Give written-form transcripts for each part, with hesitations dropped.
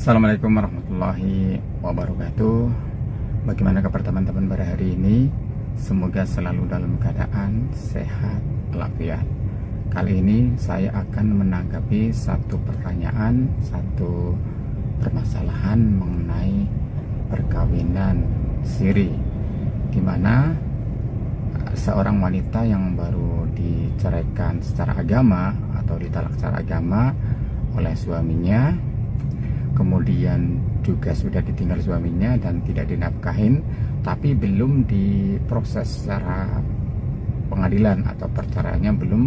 Assalamualaikum warahmatullahi wabarakatuh. Bagaimana kabar teman-teman pada hari ini? Semoga selalu dalam keadaan sehat walafiat. Kali ini saya akan menanggapi satu pertanyaan, satu permasalahan mengenai perkawinan siri, di mana seorang wanita yang baru diceraikan secara agama atau ditalak secara agama oleh suaminya, kemudian juga sudah ditinggal suaminya dan tidak dinafkahin, tapi belum diproses secara pengadilan atau perceraiannya belum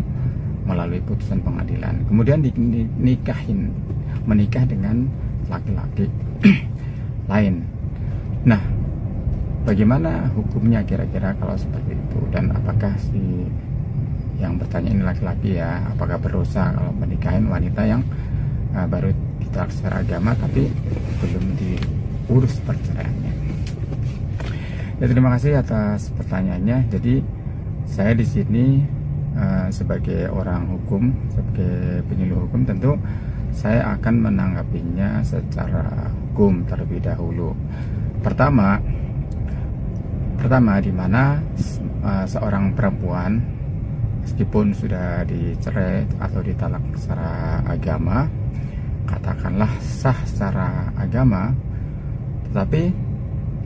melalui putusan pengadilan. Kemudian menikah dengan laki-laki lain. Nah, bagaimana hukumnya kira-kira kalau seperti itu? Dan apakah si yang bertanya ini laki-laki ya, apakah berdosa kalau menikahin wanita yang baru ditalak secara agama tapi belum diurus perceraiannya? Ya, terima kasih atas pertanyaannya. Jadi saya di sini sebagai orang hukum, sebagai penyuluh hukum, tentu saya akan menanggapinya secara hukum terlebih dahulu. Pertama di mana seorang perempuan meskipun sudah dicerai atau ditalak secara agama, katakanlah sah secara agama, tetapi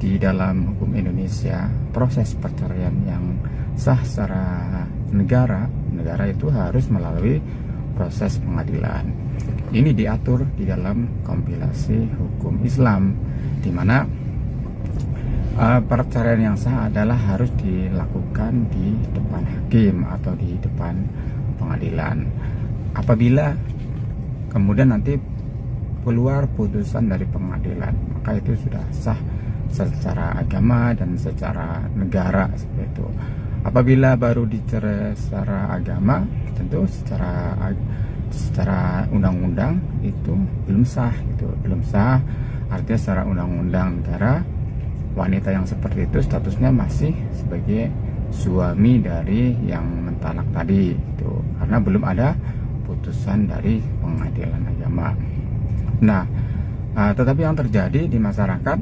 di dalam hukum Indonesia proses perceraian yang sah secara negara itu harus melalui proses pengadilan. Ini diatur di dalam kompilasi hukum Islam, di mana perceraian yang sah adalah harus dilakukan di depan hakim atau di depan pengadilan. Apabila kemudian nanti keluar putusan dari pengadilan, maka itu sudah sah secara agama dan secara negara, seperti itu. Apabila baru dicerai secara agama, tentu secara undang-undang itu belum sah, artinya secara undang-undang negara wanita yang seperti itu statusnya masih sebagai suami dari yang mentalak tadi itu, karena belum ada putusan dari pengadilan agama. Nah, tetapi yang terjadi di masyarakat,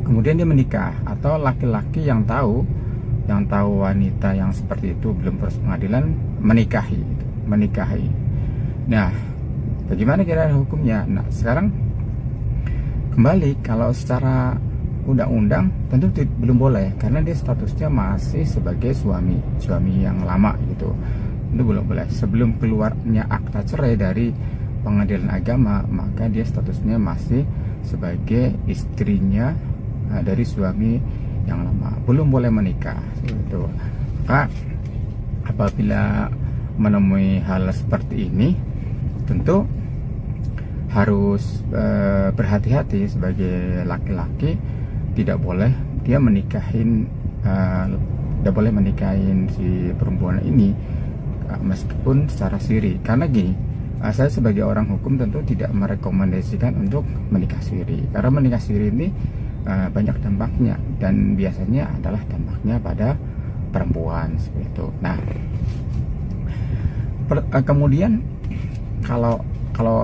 kemudian dia menikah, atau laki-laki yang tahu wanita yang seperti itu belum proses pengadilan menikahi. Nah, bagaimana kira-kira hukumnya? Nah, sekarang kembali, kalau secara undang-undang tentu belum boleh, karena dia statusnya masih sebagai suami yang lama gitu. Itu belum boleh. Sebelum keluarnya akta cerai dari pengadilan agama, maka dia statusnya masih sebagai istrinya dari suami yang lama, belum boleh menikah gitu. Maka apabila menemui hal seperti ini, tentu harus berhati-hati sebagai laki-laki. Tidak boleh dia menikahin si perempuan ini meskipun secara siri. Karena gini, saya sebagai orang hukum tentu tidak merekomendasikan untuk menikah siri, karena menikah siri ini banyak dampaknya, dan biasanya adalah dampaknya pada perempuan, seperti itu. Nah, kemudian kalau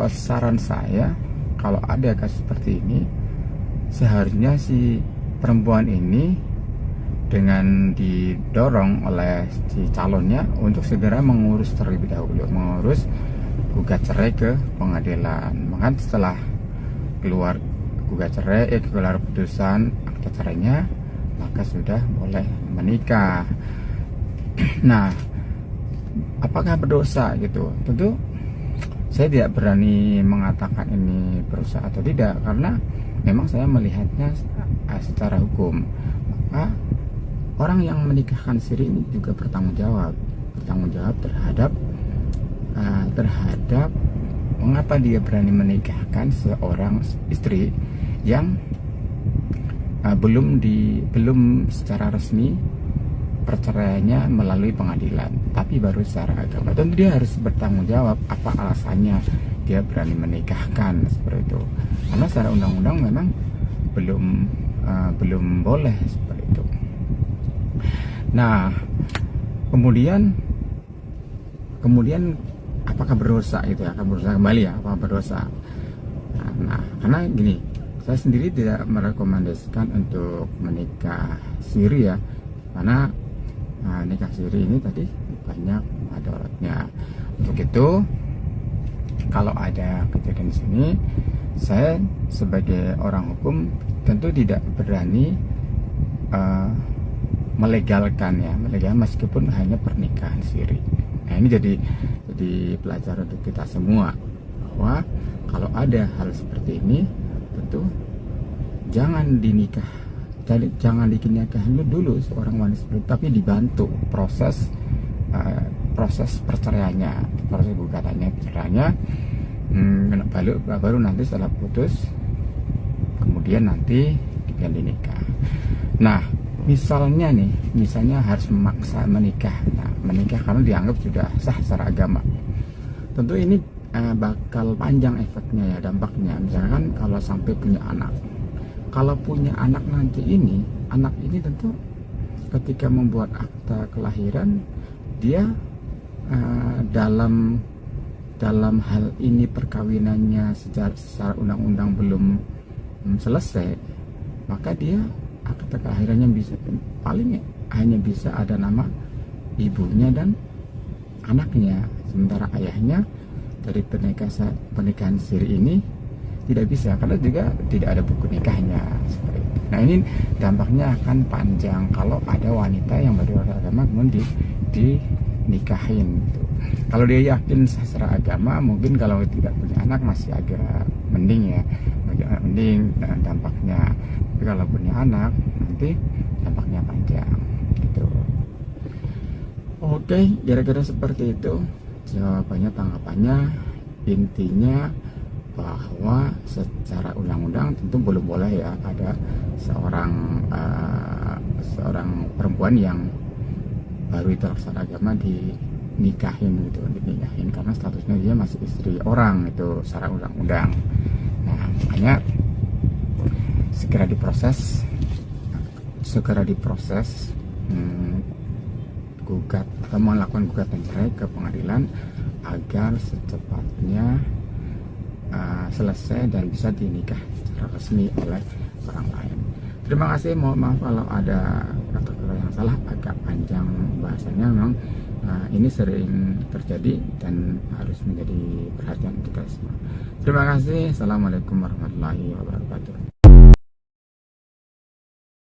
saran saya, kalau ada kasus seperti ini, seharusnya si perempuan ini dengan didorong oleh si calonnya untuk segera mengurus terlebih dahulu, mengurus gugat cerai ke pengadilan. Maka setelah keluar gugat cerai, keluar putusan akta cerainya, maka sudah boleh menikah. Nah, apakah berdosa gitu? Tentu saya tidak berani mengatakan ini berdosa atau tidak, karena memang saya melihatnya secara hukum. Maka orang yang menikahkan siri ini juga bertanggung jawab terhadap mengapa dia berani menikahkan seorang istri yang belum secara resmi perceraiannya melalui pengadilan, tapi baru secara agama. Tentu dia harus bertanggung jawab apa alasannya dia berani menikahkan seperti itu, karena secara undang-undang memang belum boleh seperti itu. Nah, kemudian apakah berdosa itu ya? Akan berdosa kembali ya? Apakah berdosa? Nah, karena gini, saya sendiri tidak merekomendasikan untuk menikah siri ya, karena nikah siri ini tadi banyak mudaratnya. Untuk itu, kalau ada kejadian di sini, saya sebagai orang hukum tentu tidak berani melegalkan meskipun hanya pernikahan siri. Nah, ini jadi pelajaran untuk kita semua, bahwa kalau ada hal seperti ini tentu jangan dinikahkan dulu seorang wanita seperti, tapi dibantu proses perceraiannya, proses gugatannya, perceraiannya, baru nanti setelah putus kemudian nanti dinikah. Nah, misalnya harus memaksa menikah. Nah, menikah karena dianggap sudah sah secara agama. Tentu ini bakal panjang efeknya ya, dampaknya. Misalkan kalau sampai punya anak. Kalau punya anak nanti anak ini tentu ketika membuat akta kelahiran, dia dalam hal ini perkawinannya secara undang-undang belum selesai, maka dia akta kelahirannya paling hanya bisa ada nama ibunya dan anaknya, sementara ayahnya dari pernikahan siri ini tidak bisa, karena juga tidak ada buku nikahnya seperti itu. Nah, ini dampaknya akan panjang kalau ada wanita yang beragama kemudian dinikahin gitu. Kalau dia yakin secara agama, mungkin kalau tidak punya anak masih agak mending ya, dampaknya. Tapi kalau punya anak nanti dampaknya panjang gitu. Oke, kira-kira seperti itu jawabannya, tanggapannya. Intinya bahwa secara undang-undang tentu belum boleh ya ada seorang perempuan yang baru terlaksana agama dinikahin karena statusnya dia masih istri orang, itu secara undang-undang. Nah, makanya segera diproses gugat atau melakukan gugatan cerai ke pengadilan agar secepatnya selesai dan bisa dinikah secara resmi oleh orang lain. Terima kasih, mohon maaf kalau ada kata-kata yang salah, agak panjang bahasanya. Memang ini sering terjadi dan harus menjadi perhatian kita semua. Terima kasih. Assalamualaikum warahmatullahi wabarakatuh.